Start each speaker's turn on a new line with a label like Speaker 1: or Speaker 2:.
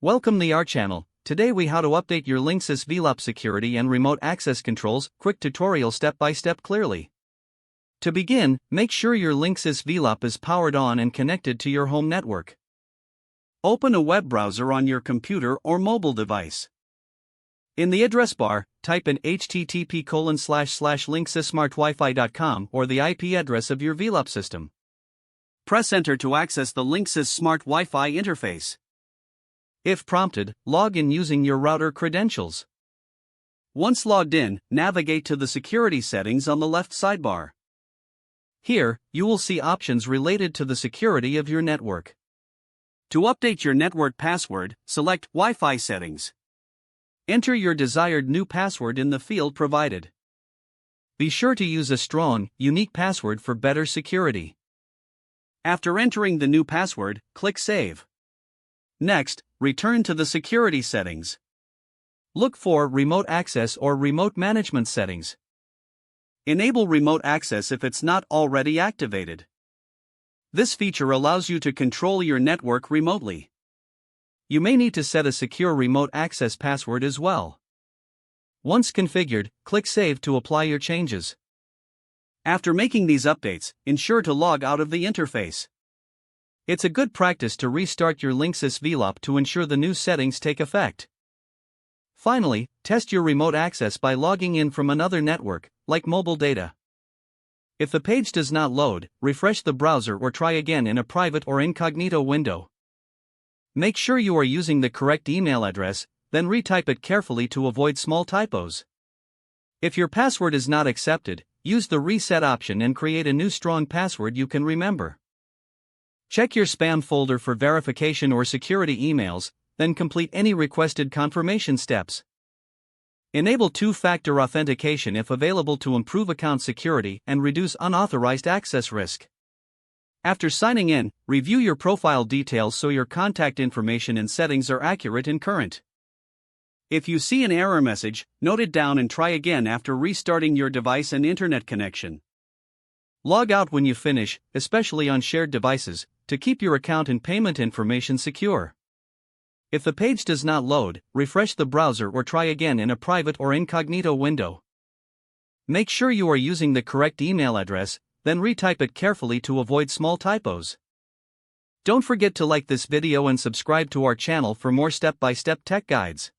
Speaker 1: Welcome to our channel. Today we how to update your Linksys Velop security and remote access controls. Quick tutorial step by step clearly. To begin, make sure your Linksys Velop is powered on and connected to your home network. Open a web browser on your computer or mobile device. In the address bar, type in http://linksysSmartWiFi.com or the IP address of your Velop system. Press Enter to access the Linksys Smart Wi-Fi interface. If prompted, log in using your router credentials. Once logged in, navigate to the security settings on the left sidebar. Here, you will see options related to the security of your network. To update your network password, select Wi-Fi settings. Enter your desired new password in the field provided. Be sure to use a strong, unique password for better security. After entering the new password, click Save. Next, return to the security settings. Look for Remote Access or Remote Management settings. Enable remote access if it's not already activated. This feature allows you to control your network remotely. You may need to set a secure remote access password as well. Once configured, click Save to apply your changes. After making these updates, ensure to log out of the interface. It's a good practice to restart your Linksys Velop to ensure the new settings take effect. Finally, test your remote access by logging in from another network, like mobile data. If the page does not load, refresh the browser or try again in a private or incognito window. Make sure you are using the correct email address, then retype it carefully to avoid small typos. If your password is not accepted, use the reset option and create a new strong password you can remember. Check your spam folder for verification or security emails, then complete any requested confirmation steps. Enable two-factor authentication if available to improve account security and reduce unauthorized access risk. After signing in, review your profile details so your contact information and settings are accurate and current. If you see an error message, note it down and try again after restarting your device and internet connection. Log out when you finish, especially on shared devices, to keep your account and payment information secure. If the page does not load, refresh the browser or try again in a private or incognito window. Make sure you are using the correct email address, then retype it carefully to avoid small typos. Don't forget to like this video and subscribe to our channel for more step-by-step tech guides.